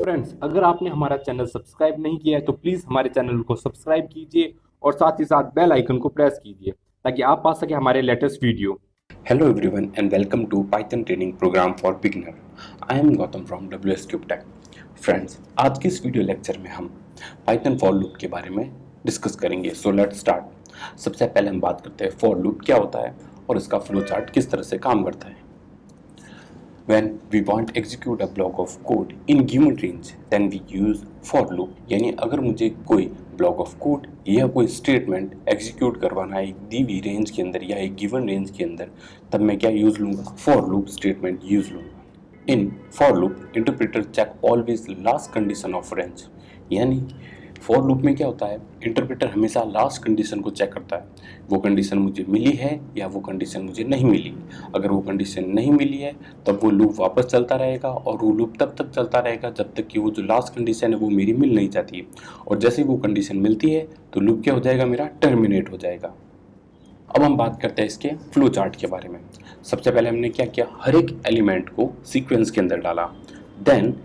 Friends, अगर आपने हमारा चैनल सब्सक्राइब नहीं किया है तो प्लीज़ हमारे चैनल को सब्सक्राइब कीजिए और साथ ही साथ बेल आइकन को प्रेस कीजिए ताकि आप पा सके हमारे latest video. Hello everyone and welcome to Python training program for beginner. I am Gautam from WS Cube Tech. Friends, आज के इस वीडियो लेक्चर में हम Python for loop के बारे में डिस्कस करेंगे. सो लेट्स स्टार्ट. सबसे पहले हम बात करते हैं for loop क्या होता है और इसका फ्लो चार्ट किस तरह से काम करता है. When we want to execute a block of code in given range, then we use for loop. यानी अगर मुझे कोई ब्लॉक ऑफ कोड या कोई स्टेटमेंट एग्जीक्यूट करवाना है एक दी हुई रेंज के अंदर या एक गिवन रेंज के अंदर, तब मैं क्या यूज़ लूँगा? फॉर लूप स्टेटमेंट यूज़ लूँगा. In for loop interpreter check always last condition of range. यानी फॉर लूप में क्या होता है, इंटरप्रेटर हमेशा लास्ट कंडीशन को चेक करता है. वो कंडीशन मुझे मिली है या वो कंडीशन मुझे नहीं मिली. अगर वो कंडीशन नहीं मिली है तब वो लूप वापस चलता रहेगा और वो लूप तब तक चलता रहेगा जब तक कि वो जो लास्ट कंडीशन है वो मेरी मिल नहीं जाती है. और जैसे ही वो कंडीशन मिलती है तो लूप क्या हो जाएगा, मेरा टर्मिनेट हो जाएगा. अब हम बात करते हैं इसके फ्लो चार्ट के बारे में. सबसे पहले हमने क्या किया, हर एक एलिमेंट को सीक्वेंस के अंदर डाला. देन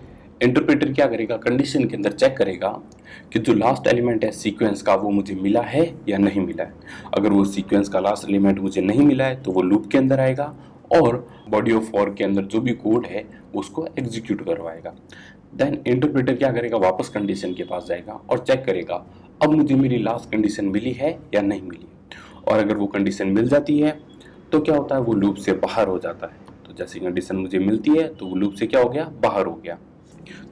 इंटरप्रेटर क्या करेगा, कंडीशन के अंदर चेक करेगा कि जो लास्ट एलिमेंट है सीक्वेंस का वो मुझे मिला है या नहीं मिला है. अगर वो सीक्वेंस का लास्ट एलिमेंट मुझे नहीं मिला है तो वो लूप के अंदर आएगा और बॉडी ऑफ फॉर के अंदर जो भी कोड है उसको एग्जीक्यूट करवाएगा. देन इंटरप्रेटर क्या करेगा, वापस कंडीशन के पास जाएगा और चेक करेगा अब मुझे मेरी लास्ट कंडीशन मिली है या नहीं मिली. और अगर वो कंडीशन मिल जाती है तो क्या होता है, वो लूप से बाहर हो जाता है. तो जैसी कंडीशन मुझे मिलती है तो वो लूप से क्या हो गया, बाहर हो गया.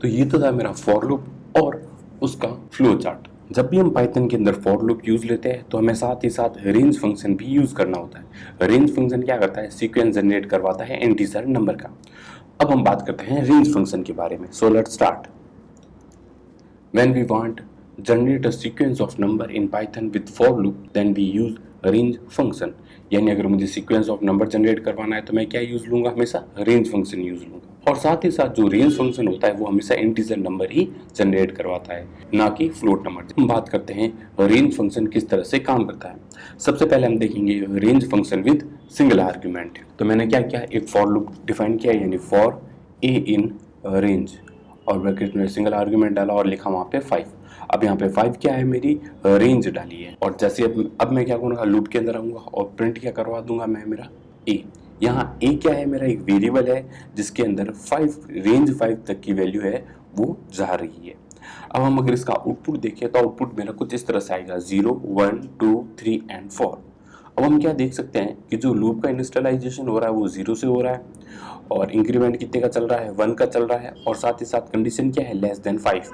तो ये तो था मेरा फॉर लूप और उसका फ्लो चार्ट. जब भी हम पाइथन के अंदर फॉर लूप यूज लेते हैं तो हमें साथ ही साथ रेंज फंक्शन भी यूज करना होता है. रेंज फंक्शन क्या करता है, सीक्वेंस जनरेट करवाता है इंटीजर नंबर का. अब हम बात करते हैं रेंज फंक्शन के बारे में. So let's start. When we want generate a sequence of number in Python with for loop then we use range function. यानी अगर मुझे सीक्वेंस ऑफ नंबर जनरेट करवाना है तो मैं क्या यूज लूंगा, हमेशा रेंज फंक्शन यूज लूंगा. और साथ ही साथ जो रेंज फंक्शन होता है वो हमेशा इंटीजर नंबर ही जनरेट करवाता है, ना कि फ्लोट नंबर. हम बात करते हैं रेंज फंक्शन किस तरह से काम करता है. सबसे पहले हम देखेंगे range function with single argument. तो मैंने क्या किया, एक फॉर लूप डिफाइन किया यानी फॉर ए इन रेंज और ब्रैकेट में सिंगल आर्ग्यूमेंट डाला और लिखा वहाँ पे 5. अब यहाँ पे 5 क्या है, मेरी रेंज डाली है. और जैसे अब मैं क्या करूँगा, लूप के अंदर आऊँगा और प्रिंट क्या करवा दूंगा मैं, मेरा ए. यहाँ ए क्या है, मेरा एक वेरिएबल है जिसके अंदर 5 रेंज 5 तक की वैल्यू है वो जा रही है. अब हम अगर इसका आउटपुट देखें तो आउटपुट मेरा कुछ इस तरह से आएगा 0 1 2 3 एंड 4. अब हम क्या देख सकते हैं कि जो लूप का इनिशियलाइजेशन हो रहा है वो 0 से हो रहा है और इंक्रीमेंट कितने का चल रहा है, 1 का चल रहा है. और साथ ही साथ कंडीशन क्या है, लेस देन 5.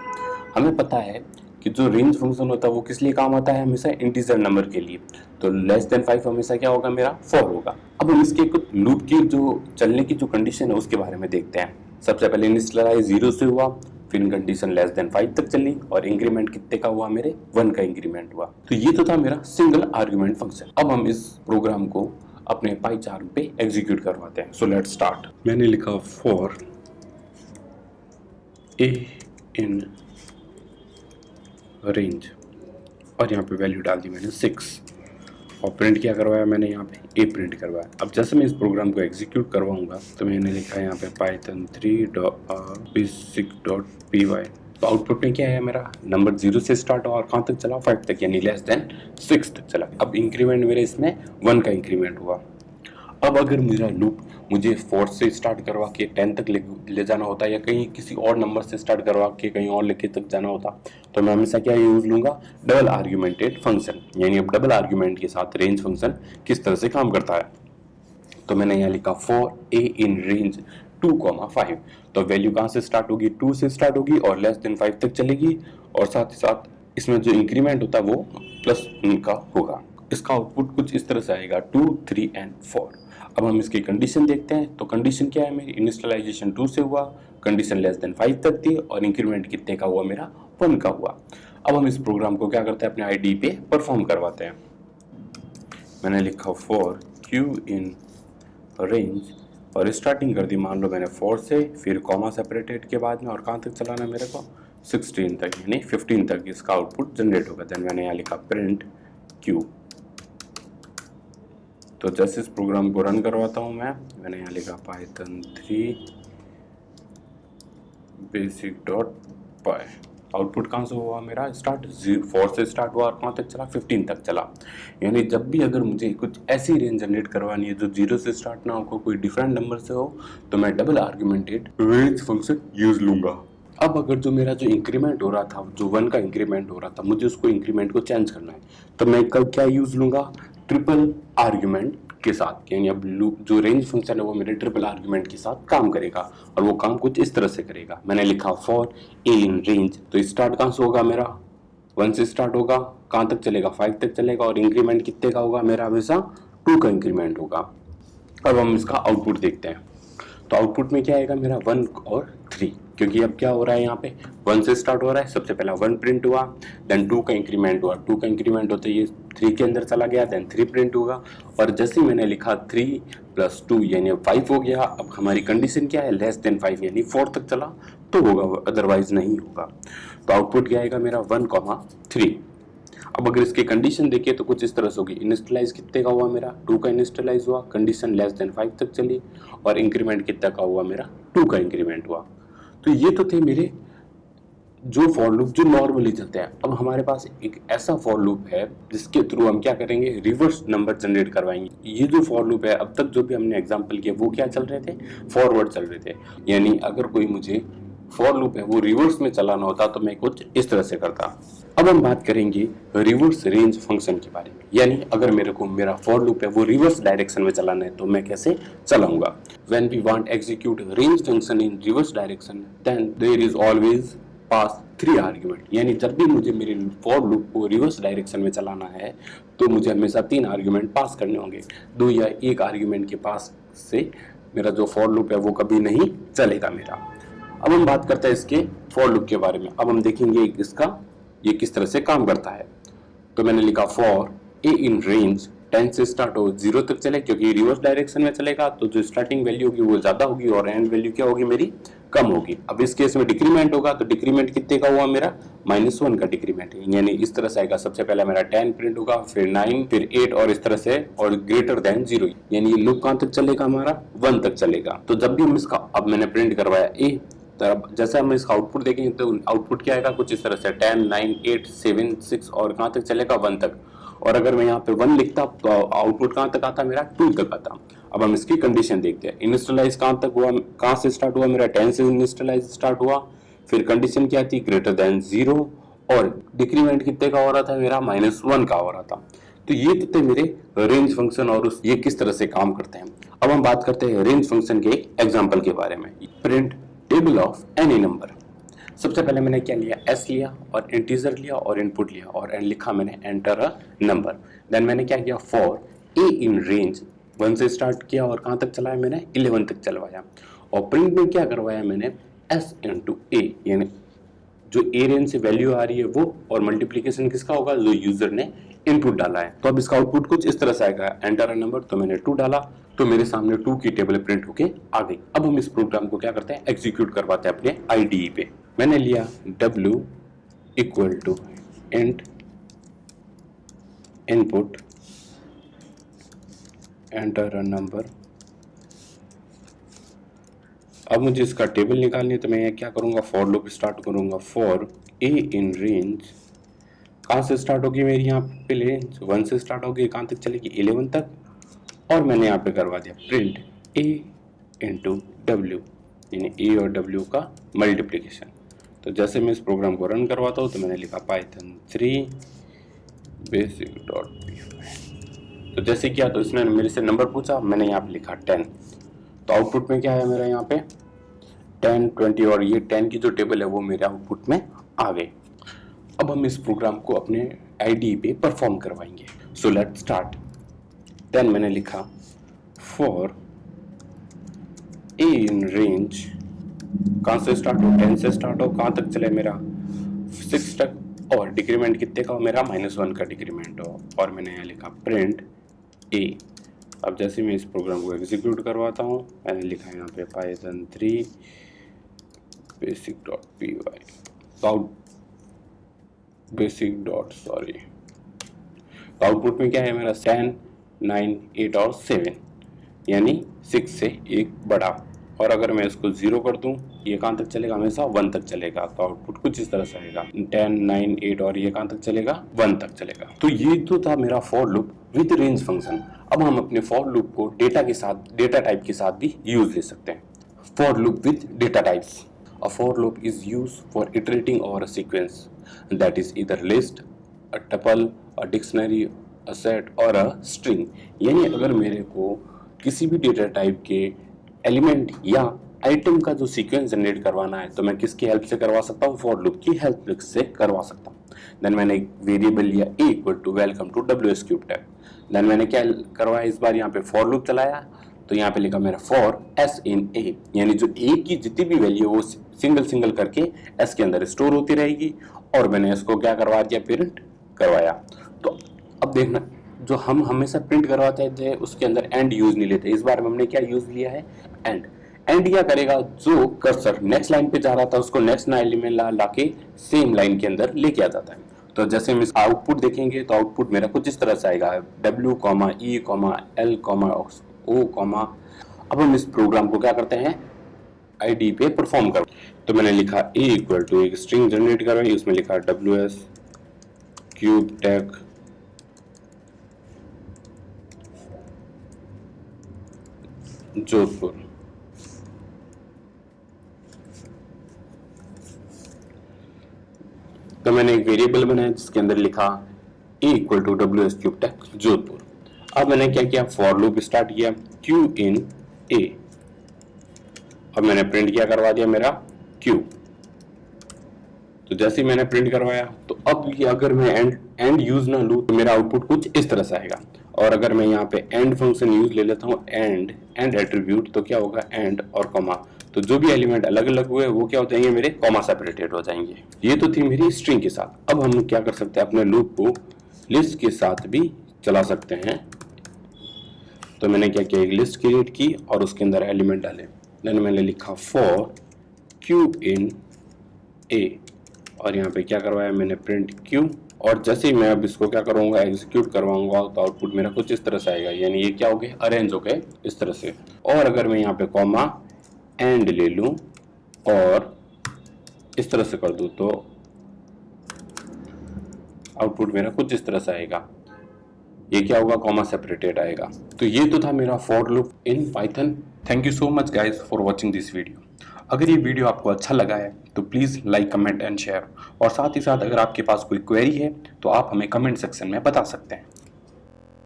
हमें पता है कि जो रेंज फंक्शन होता है वो किस लिए काम आता है, हमेशा इंटीजर नंबर के लिए. तो लेस देन 5 हमेशा क्या होगा, मेरा 4 होगा. अब हम इसके कुछ लूप की जो चलने की जो कंडीशन है उसके बारे में देखते हैं. सबसे पहले इनिशियलाइज 0 से हुआ, फिर कंडीशन लेस देन 5 तक चली और इंक्रीमेंट कितने का हुआ, मेरे 1 का इंक्रीमेंट हुआ. तो ये तो था मेरा सिंगल आर्गुमेंट फंक्शन. अब हम इस प्रोग्राम को अपने पाई चार्ट पे एग्जीक्यूट करवाते हैं. सो लेट्स स्टार्ट. मैंने लिखा फॉर ए इन रेंज और यहाँ पे वैल्यू डाल दी मैंने 6 और प्रिंट क्या करवाया मैंने, यहाँ पे ए प्रिंट करवाया. अब जैसे मैं इस प्रोग्राम को एग्जीक्यूट करवाऊंगा तो मैंने लिखा है यहाँ पे python3.basic.py. तो आउटपुट में क्या है, मेरा नंबर 0 से स्टार्ट हुआ और कहाँ तक चला, 5 तक, यानी लेस देन 6 तक चला. अब इंक्रीमेंट मेरे इसमें 1 का इंक्रीमेंट हुआ. अब अगर मेरा लूप मुझे 4 से स्टार्ट करवा के 10 तक ले जाना होता है या कहीं किसी और नंबर से स्टार्ट करवा के कहीं और लेके तक जाना होता तो मैं हमेशा क्या यूज लूंगा, डबल आर्ग्यूमेंटेड फंक्शन. यानी अब डबल आर्ग्यूमेंट के साथ रेंज फंक्शन किस तरह से काम करता है. तो मैंने यहाँ लिखा फॉर ए इन रेंज 2,5. तो वैल्यू कहाँ से स्टार्ट होगी, 2 से स्टार्ट होगी और लेस देन 5 तक चलेगी. और साथ ही साथ इसमें जो इंक्रीमेंट होता है वो प्लस उनका होगा. इसका आउटपुट कुछ इस तरह से आएगा 2 3 एंड 4. अब हम इसकी कंडीशन देखते हैं. तो कंडीशन क्या है, मेरी इनिशियलाइजेशन 2 से हुआ, कंडीशन लेस देन 5 तक थी और इंक्रीमेंट कितने का हुआ, मेरा 1 का हुआ. अब हम इस प्रोग्राम को क्या करते हैं, अपने आईडी पे परफॉर्म करवाते हैं. मैंने लिखा फॉर क्यू इन रेंज और स्टार्टिंग कर दी, मान लो मैंने 4 से, फिर कॉमा सेपरेटेड के बाद में और कहाँ तक चलाना है मेरे को, 16 तक, यानी 15 तक इसका आउटपुट जनरेट होगा. देन मैंने यहाँ लिखा प्रिंट क्यू. तो जैसे इस प्रोग्राम को रन करवाता हूँ मैंने यहाँ लिखा python3 बेसिक डॉट पाई। आउटपुट कहाँ से हुआ मेरा स्टार्ट 4 से स्टार्ट हुआ और कहाँ तक चला 15 तक चला। यानी जब भी अगर मुझे कुछ ऐसी रेंज जनरेट करवानी है जो 0 से स्टार्ट ना हो, कोई डिफरेंट नंबर से हो, तो मैं double augmented range function use लूंगा। अब अगर जो मेरा जो इंक्रीमेंट हो रहा था, जो 1 का इंक्रीमेंट हो रहा था, मुझे उसको इंक्रीमेंट को चेंज करना है, तो मैं कल क्या यूज लूंगा, ट्रिपल आर्ग्यूमेंट के साथ। यानी अब जो रेंज फंक्शन है वो मेरे ट्रिपल आर्ग्यूमेंट के साथ काम करेगा और वो काम कुछ इस तरह से करेगा। मैंने लिखा फॉर ए इन रेंज, तो स्टार्ट कहाँ से होगा मेरा 1 से स्टार्ट होगा, कहाँ तक चलेगा 5 तक चलेगा और इंक्रीमेंट कितने का होगा मेरा, हमेशा 2 का इंक्रीमेंट होगा। अब हम इसका आउटपुट देखते हैं। तो आउटपुट में क्या आएगा मेरा 1 और 3, क्योंकि अब क्या हो रहा है यहाँ पे 1 से स्टार्ट हो रहा है। सबसे पहला 1 प्रिंट हुआ, देन 2 का इंक्रीमेंट हुआ, 2 का इंक्रीमेंट होते ये 3 के अंदर चला गया, देन 3 प्रिंट होगा और जैसे ही मैंने लिखा 3 + 2 यानी 5 हो गया। अब हमारी कंडीशन क्या है, लेस देन 5 यानी 4 तक चला तो होगा, अदरवाइज नहीं होगा। तो आउटपुट क्या आएगा मेरा 1, 3। अब अगर इसकी कंडीशन देखिए तो कुछ इस तरह से होगी, इनिशियलाइज कितने का हुआ मेरा 2 का इनिशियलाइज हुआ, कंडीशन लेस देन 5 तक चली और इंक्रीमेंट कितना का हुआ मेरा 2 का इंक्रीमेंट हुआ। तो ये तो थे मेरे जो फॉर लूप जो नॉर्मली चलते हैं। अब हमारे पास एक ऐसा फॉर लूप है जिसके थ्रू हम क्या करेंगे, रिवर्स नंबर जनरेट करवाएंगे। ये जो फॉर लूप है, अब तक जो भी हमने एग्जांपल किया वो क्या चल रहे थे, फॉरवर्ड चल रहे थे। यानी अगर कोई मुझे फॉर लूप है वो रिवर्स में चलाना होता तो मैं कुछ इस तरह से करता। अब हम बात करेंगे रिवर्स रेंज फंक्शन के बारे में। यानी अगर मेरे को मेरा फॉर लूप है वो रिवर्स डायरेक्शन में चलाना है तो मैं कैसे चलाऊंगा। When we want execute range function in reverse direction then there is always pass 3 argument. यानी जब भी मुझे मेरे फॉर लूप को रिवर्स डायरेक्शन में चलाना है तो मुझे हमेशा 3 आर्ग्यूमेंट पास करने होंगे। 2 या 1 आर्ग्यूमेंट के पास से मेरा जो फॉर लूप है वो कभी नहीं चलेगा मेरा। अब हम बात करते हैं इसके फॉर लूप के बारे में। अब हम देखेंगे इसका ये किस तरह से काम करता है। तो मैंने लिखा फॉर ए इन रेंज 10 से स्टार्ट हो 0 तक चले, क्योंकि रिवर्स डायरेक्शन में चलेगा तो जो स्टार्टिंग वैल्यू होगी वो ज्यादा होगी और एंड वैल्यू क्या होगी मेरी कम होगी। अब इस केस में डिक्रीमेंट होगा तो डिक्रीमेंट कितने का हुआ मेरा -1 का डिक्रीमेंट है। यानी इस तरह से आएगा, सबसे पहले मेरा 10 प्रिंट होगा, फिर 9, फिर 8 और इस तरह से और ग्रेटर देन 0। यानी ये लूप कहां तक चलेगा हमारा 1 तक चलेगा। तो जब भी हम इसका, अब मैंने प्रिंट करवाया ए, तब जैसे हम इसका आउटपुट देखेंगे तो आउटपुट क्या आएगा कुछ इस तरह से 10, 9, 8, 7, 6 और कहां तक चलेगा 1 तक। और अगर मैं यहाँ पे 1 लिखता तो आउटपुट कहां तक आता मेरा 2 तक आता। अब हम इसकी कंडीशन देखते हैं। इनिशियलाइज कहां तक हुआ, कहां से स्टार्ट हुआ मेरा 10 से इनिशियलाइज स्टार्ट हुआ, फिर कंडीशन क्या थी ग्रेटर देन 0 और डिक्रीमेंट कितने का हो रहा था मेरा -1 का हो रहा था। तो ये तो थे मेरे रेंज फंक्शन और ये किस तरह से काम करते हैं। अब हम बात करते हैं रेंज फंक्शन के एग्जाम्पल के बारे में। Print table of any number. सबसे पहले मैंने क्या लिया, एस लिया और इंटीजर लिया और इनपुट लिया और लिखा मैंने एंटर अ नंबर। देन मैंने क्या किया, फॉर ए इन रेंज 1 से स्टार्ट किया और कहां तक चलाया मैंने 11 तक चलवाया। और प्रिंट में क्या करवाया मैंने, एस इंटू ए, यानी जो ए रेंज से वैल्यू आ रही है वो, और मल्टीप्लीकेशन किसका होगा जो यूजर ने इनपुट डाला है। तो अब इसका आउटपुट कुछ इस तरह से आएगा, एंटर अ नंबर, तो मैंने 2 डाला तो मेरे सामने 2 की टेबल प्रिंट होके आ गई। अब हम इस प्रोग्राम को क्या करते हैं, एग्जीक्यूट करवाते हैं अपने आईडीई पे। मैंने लिया w equal to int input enter a number. अब मुझे इसका टेबल निकालनी है तो मैं क्या करूंगा, फॉर लूप स्टार्ट करूंगा, फॉर ए इन रेंज, कहाँ से स्टार्ट होगी मेरी यहाँ पे रेंज 1 से स्टार्ट होगी, कहाँ तक चलेगी 11 तक। और मैंने यहाँ पे करवा दिया प्रिंट ए इंटू डब्ल्यू, यानी ए और डब्ल्यू का मल्टीप्लिकेशन। तो जैसे मैं इस प्रोग्राम को रन करवाता हूँ तो मैंने लिखा Python 3 basic.py। तो जैसे किया तो इसने मेरे से नंबर पूछा, मैंने यहाँ पे लिखा 10। तो आउटपुट में क्या है मेरा यहाँ पे 10, 20 और ये 10 की जो टेबल है वो मेरे आउटपुट में आ गई। अब हम इस प्रोग्राम को अपने आईडी पे परफॉर्म करवाएंगे। सो लेट्स स्टार्ट। देन मैंने लिखा फॉर ए इन रेंज, कहाँ से स्टार्ट हो 10 से स्टार्ट हो, कहाँ तक चले मेरा 6 तक, और डिक्रीमेंट कितने का हो मेरा -1 का डिक्रीमेंट हो। और मैंने यहाँ लिखा प्रिंट ए। अब जैसे मैं इस प्रोग्राम को एग्जीक्यूट करवाता हूँ, मैंने लिखा यहाँ पे Python 3 basic.py, आउटपुट में क्या है मेरा 10, 9, 8 और 7, यानी 6 से 1 बड़ा। और अगर मैं इसको 0 कर दूं, ये कहाँ तक चलेगा, हमेशा 1 तक चलेगा। तो आउटपुट कुछ इस तरह से आएगा 10, 9, 8 और ये कहाँ तक चलेगा, 1 तक चलेगा। तो ये तो था मेरा for loop with range function. अब हम अपने फॉर लूप को डेटा टाइप के साथ भी यूज ले सकते हैं। For loop with data types. A for loop is used for iterating over a sequence that is either list, a tuple, a dictionary, a set or a string। यानी अगर मेरे को किसी भी डेटा टाइप के एलिमेंट या item का जो सीक्वेंस जनरेट करवाना है तो मैं किसकी हेल्प से करवा सकता हूँ, फॉर लूप की हेल्प से करवा सकता हूँ। देन मैंने एक वेरिएबल लिया a equal to welcome to WS cube tag. Then मैंने क्या करवाया, इस बार यहाँ पे फॉर लूप चलाया, तो यहाँ पे लिखा मेरा फॉर s इन a, यानी जो a की जितनी भी वैल्यू वो सिंगल करके s के अंदर स्टोर होती रहेगी। और मैंने इसको क्या करवा दिया, प्रिंट करवाया। तो अब देखना, जो हम हमेशा प्रिंट करवाते थे उसके अंदर एंड यूज नहीं लेते, इस बार हमने क्या यूज लिया है, एंड। एंड क्या करेगा, जो कर्सर नेक्स्ट लाइन पे जा रहा था उसको नेक्स्ट एलिमेंट ला के सेम लाइन के अंदर लेके आ जाता है। तो जैसे हम इस आउटपुट देखेंगे तो आउटपुट मेरा कुछ इस तरह से आएगा, W, E, L, O, अब हम इस प्रोग्राम को क्या करते हैं, आईडी पे परफॉर्म कर। तो मैंने लिखा a इक्वल टू एक स्ट्रिंग जनरेट करवाई, उसमें लिखा WS क्यूब टैग जोधपुर। तो मैंने एक वेरिएबल बनाया जिसके अंदर लिखा a equal to WS cube tag Jodhpur. अब मैंने क्या किया, फॉर लूप स्टार्ट किया, Q इन A। अब मैंने प्रिंट क्या करवा दिया, मेरा Q। तो जैसे ही मैंने प्रिंट करवाया तो अब ये अगर मैं एंड यूज ना लूँ तो मेरा आउटपुट कुछ इस तरह से आएगा। और अगर मैं यहाँ पे एंड फंक्शन यूज ले लेता हूँ, एंड एट्रीब्यूट, तो क्या होगा, एंड और कॉमा, तो जो भी एलिमेंट अलग अलग हुए वो क्या हो जाएंगे, मेरे कॉमा सेपरेटेड हो जाएंगे। ये तो थी मेरी स्ट्रिंग के साथ। अब हम क्या कर सकते हैं, अपने लूप को लिस्ट के साथ भी चला सकते हैं। तो मैंने क्या किया, एक लिस्ट क्रिएट की और उसके अंदर एलिमेंट डाले। देन मैंने लिखा फॉर Q इन A, और यहाँ पे क्या करवाया मैंने, प्रिंट Q। और जैसे ही मैं अब इसको क्या करूँगा, एग्जीक्यूट करवाऊंगा तो आउटपुट मेरा कुछ इस तरह से आएगा, यानी ये क्या हो गए, अरेंज हो गए इस तरह से। और अगर मैं यहाँ पे कॉमा एंड ले लूँ और इस तरह से कर दूँ तो आउटपुट मेरा कुछ इस तरह से आएगा, ये क्या होगा, कॉमा सेपरेटेड आएगा। तो ये तो था मेरा for loop in Python. Thank you so much guys for watching this video. अगर ये वीडियो आपको अच्छा लगा है तो please like, comment and share. और साथ ही साथ अगर आपके पास कोई क्वेरी है तो आप हमें कमेंट सेक्शन में बता सकते हैं।